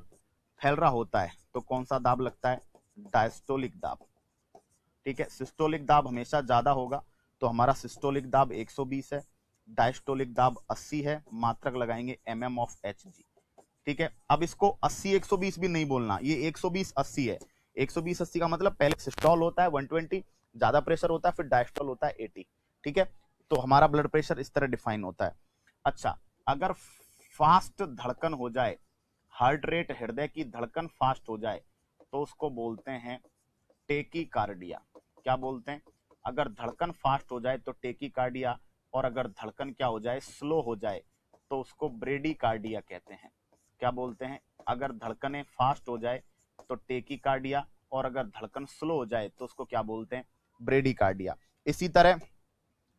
A: फैल रहा होता है तो कौन सा दाब लगता है, डायस्टोलिक दाब। ठीक है, सिस्टोलिक दाब हमेशा ज्यादा होगा, तो हमारा सिस्टोलिक दाब 120 है, डायस्टोलिक दाब 80 है, मात्रक लगाएंगे mm/Hg। ठीक है, अब इसको 80 120 भी नहीं बोलना, ये 120 80 है। 120 80 का मतलब पहले सिस्टोल होता है 120, ज्यादा प्रेशर होता है, फिर डायस्टोल होता है 80। ठीक है, तो हमारा ब्लड प्रेशर इस तरह डिफाइन होता है। अच्छा, अगर फास्ट धड़कन हो जाए, हार्ट रेट, हृदय की धड़कन फास्ट हो जाए, तो उसको बोलते हैं टेकीकार्डिया। क्या बोलते हैं, अगर धड़कन फास्ट हो जाए तो टेकीकार्डिया, और अगर धड़कन क्या हो जाए, स्लो हो जाए, तो उसको ब्रेडीकार्डिया कहते हैं। क्या बोलते हैं, अगर धड़कनें फास्ट हो जाए तो टेकीकार्डिया, और अगर धड़कन स्लो हो जाए तो उसको क्या बोलते हैं, ब्रेडीकार्डिया। इसी तरह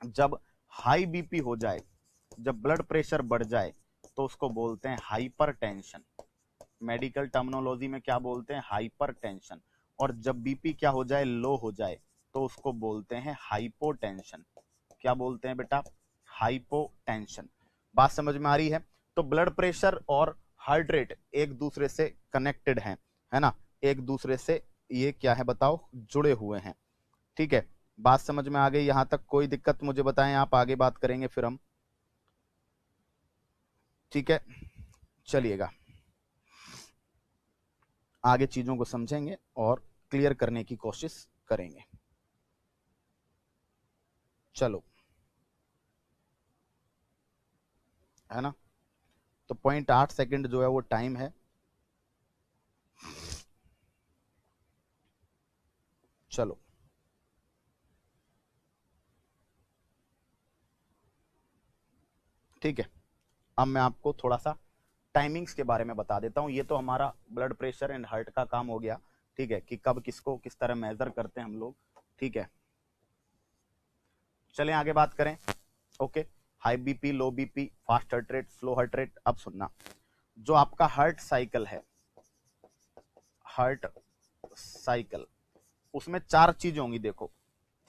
A: जब हाई बीपी हो जाए, जब ब्लड प्रेशर बढ़ जाए, तो उसको बोलते हैं हाइपरटेंशन। मेडिकल टर्मिनोलॉजी में क्या बोलते हैं, हाइपरटेंशन। और जब बीपी क्या हो जाए, लो हो जाए, तो उसको बोलते हैं हाइपोटेंशन। क्या बोलते हैं बेटा, हाइपोटेंशन। बात समझ में आ रही है। तो ब्लड प्रेशर और हार्ट रेट एक दूसरे से कनेक्टेड हैं, है ना, एक दूसरे से ये क्या है बताओ, जुड़े हुए हैं। ठीक है, बात समझ में आ गई, यहां तक कोई दिक्कत मुझे बताएं, आप आगे बात करेंगे फिर हम। ठीक है, चलिएगा आगे चीजों को समझेंगे और क्लियर करने की कोशिश करेंगे। चलो, है ना, तो 0.8 सेकंड जो है वो टाइम है। चलो, ठीक है, अब मैं आपको थोड़ा सा टाइमिंग्स के बारे में बता देता हूं। ये तो हमारा ब्लड प्रेशर एंड हार्ट का काम हो गया। ठीक है, कि कब किसको किस तरह मेजर करते हैं हम लोग। ठीक है, चलें आगे बात करें। ओके, हाई बीपी, लो BP, fast heart rate, slow heart rate. अब सुनना, जो आपका हार्ट साइकिल है, हार्ट साइकिल, उसमें 4 चीजें होंगी देखो।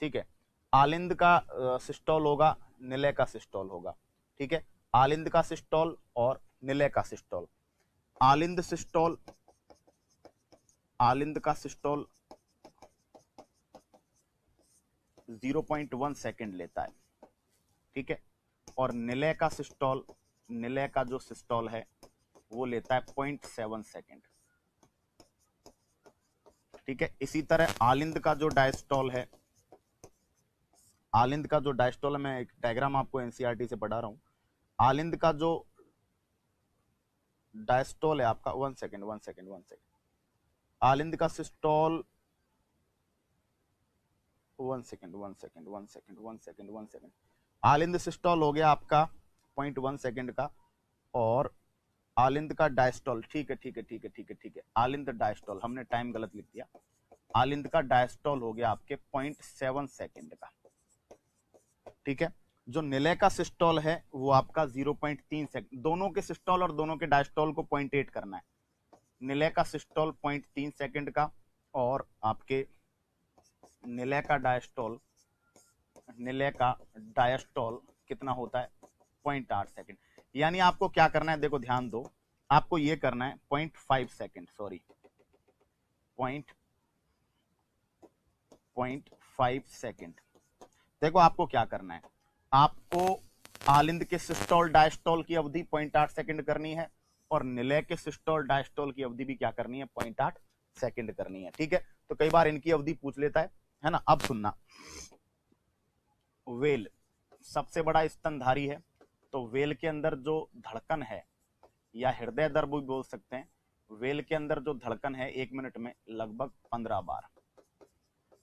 A: ठीक है, आलिंद का सिस्टोल होगा, निलय का सिस्टोल होगा। ठीक है, आलिंद का सिस्टोल और निलय का सिस्टोल। आलिंद सिस्टोल, आलिंद का सिस्टोल 0.1 सेकेंड लेता है। ठीक है, और निलय का सिस्टोल, निलय का जो सिस्टोल है वो लेता है 0.7 सेकेंड। ठीक है, इसी तरह आलिंद का जो डायस्टोल है, आलिंद का जो डायस्टोल है, मैं एक डायग्राम आपको एनसीईआरटी से पढ़ा रहा हूं। आलिंद का जो डायस्टोल है आपका, 1 सेकेंड 1 सेकेंड 1 सेकेंड, आलिंद का systole 1 second 1 second 1 second 1 second 1 second, आलिंद सिस्टोल हो गया आपका 0.1 सेकेंड का। और आलिंद का डायस्टोल, ठीक है ठीक है ठीक है ठीक है ठीक है, आलिंद डायस्टोल, हमने टाइम गलत लिख दिया, आलिंद का डायस्टोल हो गया आपके 0.7 सेकेंड का। ठीक है, जो निलय का सिस्टोल है वो आपका 0.3 सेकेंड। दोनों के सिस्टोल और दोनों के डायस्टोल को 0.8 करना है। निलय का सिस्टोल 0.3 सेकेंड का, और आपके निलय का डायस्टोल, निलय का डायस्टोल कितना होता है, 0.8 सेकेंड। यानी आपको क्या करना है, देखो ध्यान दो, आपको ये करना है 0.5 सेकेंड, सॉरी 0.5 सेकेंड। देखो आपको क्या करना है, आपको आलिंद के सिस्टोल डायस्टोल की अवधि 0.8 सेकेंड करनी है, और निलय के सिस्टोल डायस्टोल की अवधि भी क्या करनी है, 0.8 सेकेंड करनी है। ठीक है, तो कई बार इनकी अवधि पूछ लेता है ना। अब सुनना, वेल सबसे बड़ा स्तनधारी है, तो वेल के अंदर जो धड़कन है, या हृदय दर भी बोल सकते हैं, वेल के अंदर जो धड़कन है 1 मिनट में लगभग 15 बार।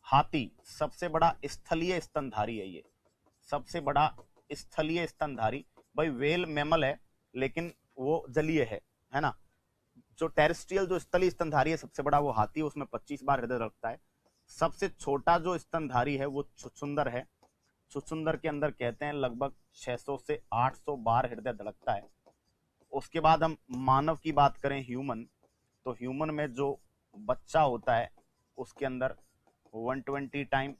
A: हाथी सबसे बड़ा स्थलीय स्तनधारी है, ये सबसे बड़ा स्थलीय स्तनधारी, भाई व्हेल मैमल है लेकिन वो जलीय है ना। जो टेरेस्ट्रियल जो स्थलीय स्तनधारी है सबसे बड़ा वो हाथी है, उसमें 25 बार हृदय धड़कता है। सबसे छोटा जो स्तनधारी है वो छुछुंदर है। छुछुंदर के अंदर कहते हैं लगभग 600 से 800 बार हृदय धड़कता है। उसके बाद हम मानव की बात करें, ह्यूमन, तो ह्यूमन में जो बच्चा होता है उसके अंदर 120 टाइम,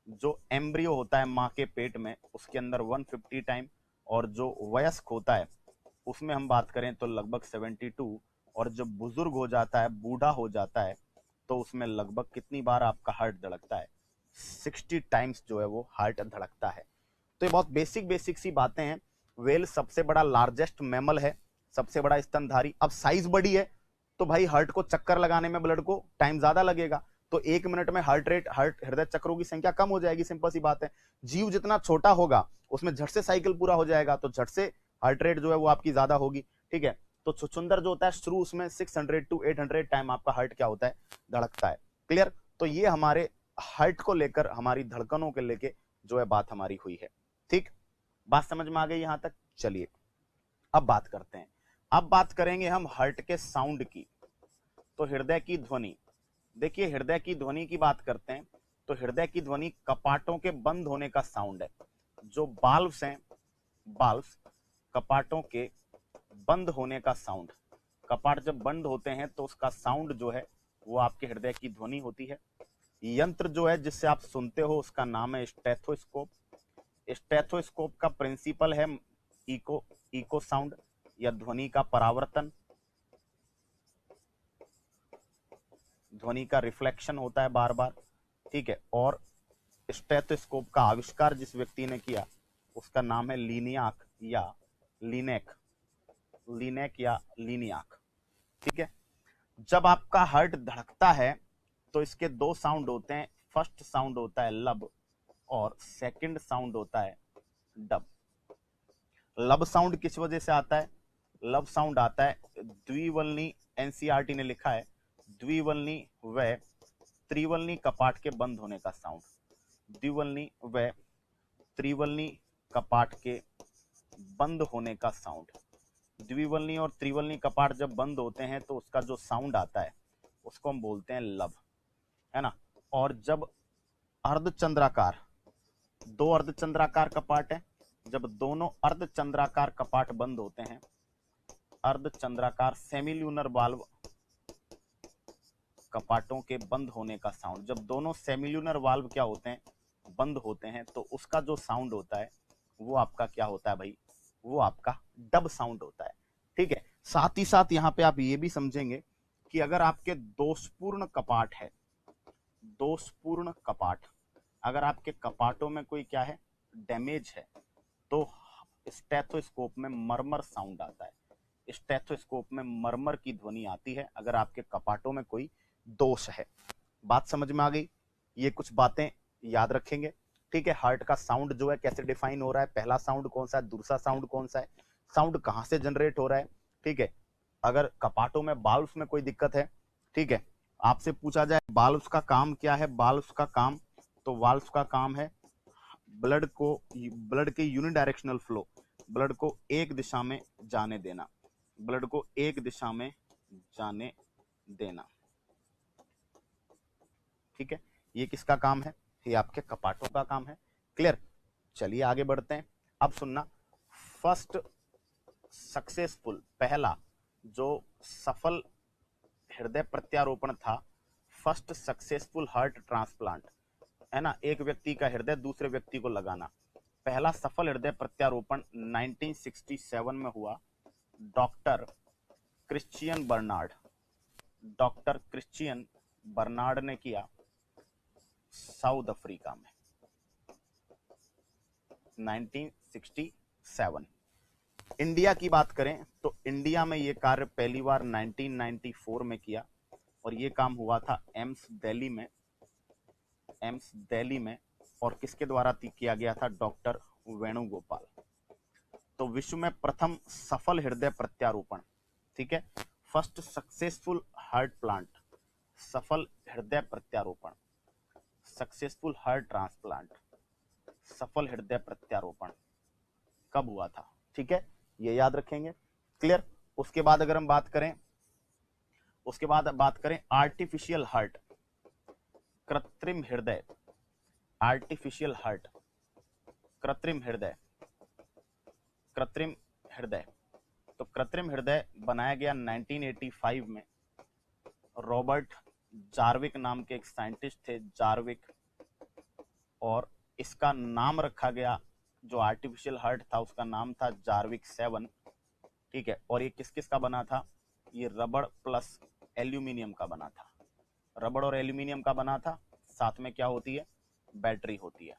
A: जो एम्ब्रियो होता है माँ के पेट में उसके अंदर 150 टाइम, और जो वयस्क होता है उसमें हम बात करें तो लगभग 72, और जब बुजुर्ग हो जाता है, बूढ़ा हो जाता है, तो उसमें लगभग कितनी बार आपका हार्ट धड़कता है? 60 टाइम्स जो है वो हार्ट धड़कता है। तो ये बहुत बेसिक बेसिक सी बातें हैं। वेल सबसे बड़ा लार्जेस्ट मैमल है, सबसे बड़ा स्तनधारी। अब साइज बड़ी है तो भाई हार्ट को चक्कर लगाने में ब्लड को टाइम ज्यादा लगेगा, तो 1 मिनट में हार्ट हृदय चक्रों की संख्या कम हो जाएगी, सिंपल सी बात है। जीव जितना छोटा होगा उसमें झट से साइकिल पूरा हो जाएगा, तो झट से हार्ट रेट जो है वो आपकी ज्यादा होगी, ठीक है। तो छुछुंदर जो होता है शुरू उसमें 600 to 800 टाइम आपका हार्ट क्या होता है? धड़कता है। क्लियर? तो ये हमारे हार्ट को लेकर, हमारी धड़कनों के लेके जो है बात हमारी हुई है। ठीक, बात समझ में आ गई यहां तक? चलिए अब बात करते हैं। अब बात करेंगे हम हार्ट के साउंड की। तो हृदय की ध्वनि, देखिए हृदय की ध्वनि की बात करते हैं तो हृदय की ध्वनि कपाटों के बंद होने का साउंड है। जो बाल्व्स हैं, बाल्व्स, कपाटों के बंद होने का साउंड, कपाट जब बंद होते हैं तो उसका साउंड जो है वो आपके हृदय की ध्वनि होती है। यंत्र जो है जिससे आप सुनते हो उसका नाम है स्टेथोस्कोप। स्टेथोस्कोप का प्रिंसिपल है इको इको साउंड या ध्वनि का परावर्तन, ध्वनि का रिफ्लेक्शन होता है बार बार, ठीक है। और स्टेथोस्कोप का आविष्कार जिस व्यक्ति ने किया उसका नाम है लिनियाक या लिनेक, लिनेक या लिनियाक, ठीक है। जब आपका हार्ट धड़कता है तो इसके दो साउंड होते हैं। फर्स्ट साउंड होता है लब और सेकंड साउंड होता है डब। लब साउंड किस वजह से आता है? लब साउंड आता है द्विवल्नी, एनसीईआरटी ने लिखा है द्विवल्नी व त्रिवल्नी कपाट के बंद होने का साउंड। द्विवल्नी व त्रिवल्नी कपाट के बंद होने का साउंड। द्विवल्नी और त्रिवल्नी कपाट जब बंद होते हैं तो उसका जो साउंड आता है उसको हम बोलते हैं लब, है ना। और जब अर्धचंद्राकार, दो अर्धचंद्राकार कपाट है, जब दोनों अर्धचंद्राकार कपाट बंद होते हैं, अर्धचंद्राकार सेमिल्यूनर वाल्व कपाटों के बंद होने का साउंड, जब दोनों सेमिल्यूनर वाल्व क्या होते हैं? बंद होते हैं, तो उसका जो साउंड होता है वो आपका क्या होता है भाई? वो आपका डब साउंड होता है, ठीक है। साथ ही साथ यहाँ पे आप ये भी समझेंगे कि अगर आपके दोषपूर्ण कपाट है, दोषपूर्ण कपाट, अगर आपके कपाटों में कोई क्या है? डैमेज है, तो स्टेथोस्कोप में मरमर साउंड आता है। स्टेथोस्कोप में मरमर की ध्वनि आती है अगर आपके कपाटों में कोई दोष है। बात समझ में आ गई? ये कुछ बातें याद रखेंगे, ठीक है। हार्ट का साउंड जो है कैसे डिफाइन हो रहा है, पहला साउंड कौन सा है, दूसरा साउंड कौन सा है, साउंड कहां से जनरेट हो रहा है, ठीक है। अगर कपाटों में बाल्व्स में कोई दिक्कत है, ठीक है, आपसे पूछा जाए बाल्व्स का काम क्या है, बाल्व्स का काम, तो वाल्व्स का काम है ब्लड को, ब्लड के यूनिडायरेक्शनल फ्लो, ब्लड को एक दिशा में जाने देना, ब्लड को एक दिशा में जाने देना, ठीक है। ये किसका काम है? ये आपके कपाटों का काम है। क्लियर? चलिए आगे बढ़ते हैं। अब सुनना, फर्स्ट सक्सेसफुल, पहला जो सफल हृदय प्रत्यारोपण था, फर्स्ट सक्सेसफुल हार्ट ट्रांसप्लांट, है ना, एक व्यक्ति का हृदय दूसरे व्यक्ति को लगाना, पहला सफल हृदय प्रत्यारोपण 1967 में हुआ। Doctor Christian Barnard, doctor Christian Barnard ने किया साउथ अफ्रीका में 1967। इंडिया की बात करें तो इंडिया में यह कार्य पहली बार 1994 में किया, और यह काम हुआ था एम्स दिल्ली में, एम्स दिल्ली में, और किसके द्वारा किया गया था? डॉक्टर वेणुगोपाल। तो विश्व में प्रथम सफल हृदय प्रत्यारोपण, ठीक है, फर्स्ट सक्सेसफुल हार्ट प्लांट, सफल हृदय प्रत्यारोपण, सक्सेसफुल हार्ट ट्रांसप्लांट, सफल हृदय प्रत्यारोपण कब हुआ था, ठीक है, ये याद रखेंगे, क्लियर। उसके बाद अगर हम बात करें, उसके बाद बात करें आर्टिफिशियल हार्ट, कृत्रिम हृदय, आर्टिफिशियल हार्ट, कृत्रिम हृदय, कृत्रिम हृदय। तो कृत्रिम हृदय बनाया गया 1985 में, रॉबर्ट जार्विक नाम के एक साइंटिस्ट थे, जार्विक, और इसका नाम रखा गया, जो आर्टिफिशियल हार्ट था उसका नाम था जार्विक 7, ठीक है। और ये किस किस का बना था, ये रबड़ प्लस एल्यूमिनियम का बना था, रबड़ और एल्यूमिनियम का बना था, साथ में क्या होती है, बैटरी होती है,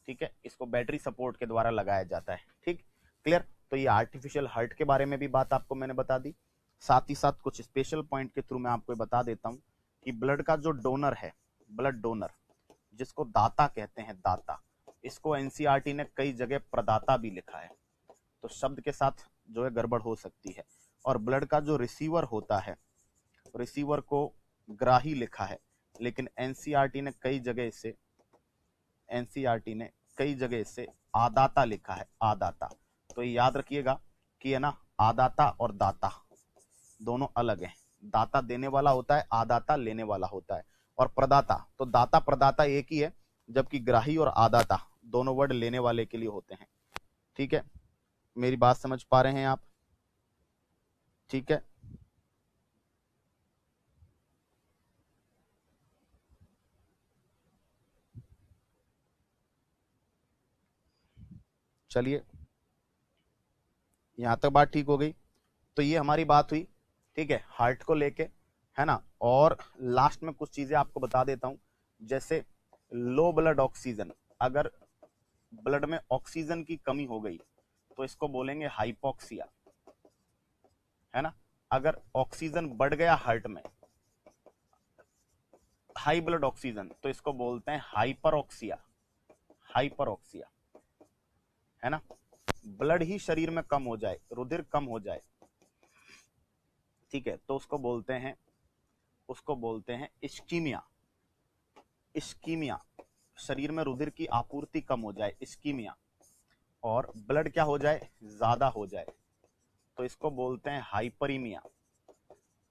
A: ठीक है, इसको बैटरी सपोर्ट के द्वारा लगाया जाता है, ठीक, क्लियर। तो ये आर्टिफिशियल हार्ट के बारे में भी बात आपको मैंने बता दी, साथ ही साथ कुछ स्पेशल पॉइंट के थ्रू मैं आपको बता देता हूं कि ब्लड का जो डोनर है, ब्लड डोनर जिसको दाता कहते हैं, दाता, इसको एनसीईआरटी ने कई जगह प्रदाता भी लिखा है, तो शब्द के साथ जो है गड़बड़ हो सकती है। और ब्लड का जो रिसीवर होता है, रिसीवर को ग्राही लिखा है, लेकिन एनसीईआरटी ने कई जगह इसे, एनसीईआरटी ने कई जगह इसे आदाता लिखा है, आदाता। तो ये याद रखिएगा कि है ना, आदाता और दाता दोनों अलग हैं, दाता देने वाला होता है, आदाता लेने वाला होता है, और प्रदाता, तो दाता प्रदाता एक ही है, जबकि ग्राही और आदाता दोनों वर्ड लेने वाले के लिए होते हैं, ठीक है। मेरी बात समझ पा रहे हैं आप, ठीक है। चलिए, यहां तक बात ठीक हो गई। तो ये हमारी बात हुई, ठीक है, हार्ट को लेके, है ना। और लास्ट में कुछ चीजें आपको बता देता हूं, जैसे लो ब्लड ऑक्सीजन, अगर ब्लड में ऑक्सीजन की कमी हो गई तो इसको बोलेंगे हाइपोक्सिया, है ना। अगर ऑक्सीजन बढ़ गया हार्ट में, हाई ब्लड ऑक्सीजन, तो इसको बोलते हैं हाइपरऑक्सिया, हाइपरऑक्सिया, है ना। ब्लड ही शरीर में कम हो जाए, रुधिर कम हो जाए, ठीक है, तो उसको बोलते हैं, उसको बोलते हैं इस्कीमिया, इस्कीमिया, शरीर में रुधिर की आपूर्ति कम हो जाए, इस्कीमिया, और ब्लड क्या हो जाए, ज्यादा हो जाए, तो इसको बोलते हैं हाइपरीमिया,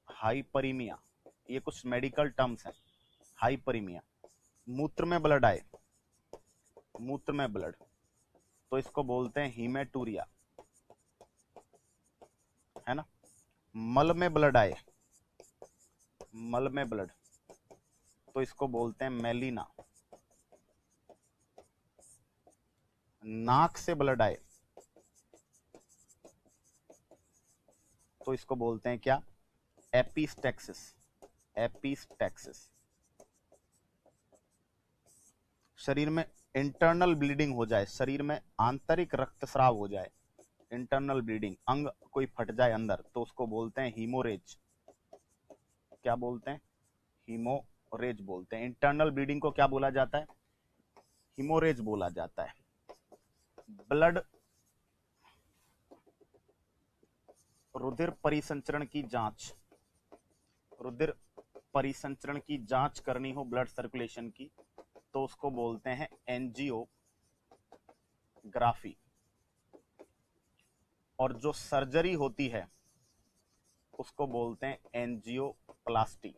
A: हाइपरीमिया। ये कुछ मेडिकल टर्म्स हैं, हाइपरीमिया। मूत्र में ब्लड आए, मूत्र में ब्लड, तो इसको बोलते हैं हीमेटूरिया, है ना। मल में ब्लड आए, मल में ब्लड, तो इसको बोलते हैं मेलिना। नाक से ब्लड आए तो इसको बोलते हैं क्या, एपिस्टेक्सिस, एपिस्टेक्सिस। शरीर में इंटरनल ब्लीडिंग हो जाए, शरीर में आंतरिक रक्तस्राव हो जाए, इंटरनल ब्लीडिंग, अंग कोई फट जाए अंदर, तो उसको बोलते हैं हीमोरेज, क्या बोलते हैं, हीमोरेज बोलते हैं। इंटरनल ब्लीडिंग को क्या बोला जाता है, हीमोरेज बोला जाता है। ब्लड, रुधिर परिसंचरण की जांच, रुधिर परिसंचरण की जांच करनी हो ब्लड सर्कुलेशन की, तो उसको बोलते हैं एंजियोग्राफी। और जो सर्जरी होती है उसको बोलते हैं एंजियोप्लास्टी,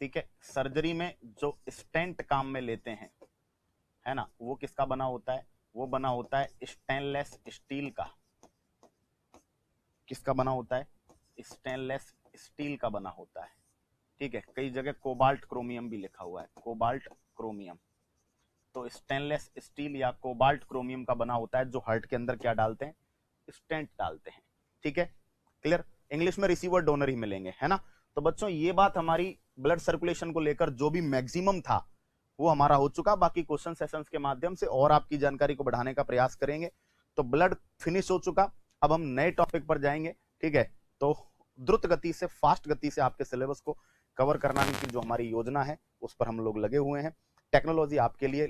A: ठीक है। सर्जरी में जो स्टेंट काम में लेते हैं, है ना, वो किसका बना होता है, वो बना होता है स्टेनलेस स्टील का, किसका बना होता है, स्टेनलेस स्टील का बना होता है, ठीक है। कई जगह कोबाल्ट क्रोमियम भी लिखा हुआ है, कोबाल्ट क्रोमियम, तो स्टेनलेस स्टील या कोबाल्ट क्रोमियम का बना होता है, जो हार्ट के अंदर क्या डालते हैं, स्टेंट डालते हैं, ठीक है, क्लियर। इंग्लिश में रिसीवर डोनर ही मिलेंगे, है ना। तो बच्चों ये बात हमारी ब्लड सर्कुलेशन को लेकर जो भी मैक्सिमम था वो हमारा हो चुका। बाकी क्वेश्चन सेशंस के माध्यम से और आपकी जानकारी को बढ़ाने का प्रयास करेंगे। तो ब्लड फिनिश हो चुका, अब हम नए टॉपिक पर जाएंगे, ठीक है। तो द्रुत गति से, फास्ट गति से आपके सिलेबस को कवर कराने की जो हमारी योजना है उस पर हम लोग लगे हुए हैं। टेक्नोलॉजी आपके लिए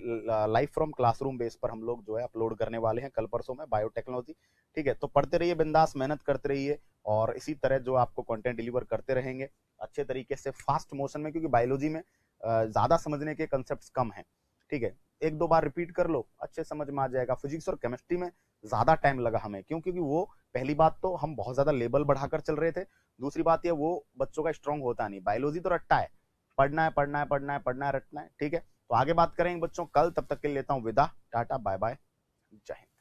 A: लाइव फ्रॉम क्लासरूम बेस पर हम लोग जो है अपलोड करने वाले हैं कल परसों में, बायोटेक्नोलॉजी। ठीक है, तो पढ़ते रहिए, बिंदास मेहनत करते रहिए, और इसी तरह जो आपको कंटेंट डिलीवर करते रहेंगे अच्छे तरीके से, फास्ट मोशन में, क्योंकि बायोलॉजी में ज्यादा समझने के कंसेप्ट कम है। ठीक है, एक दो बार रिपीट कर लो, अच्छे समझ में आ जाएगा। फिजिक्स और केमिस्ट्री में ज्यादा टाइम लगा हमें, क्यों? क्योंकि वो पहली बात तो हम बहुत ज्यादा लेवल बढ़ाकर चल रहे थे, दूसरी बात ये वो बच्चों का स्ट्रांग होता नहीं। बायोलॉजी तो रट्टा है, पढ़ना है पढ़ना है पढ़ना है पढ़ना है, रटना है। ठीक है, तो आगे बात करेंगे बच्चों कल, तब तक के लिए लेता हूं विदा, टाटा बाय बाय, जय हिंद।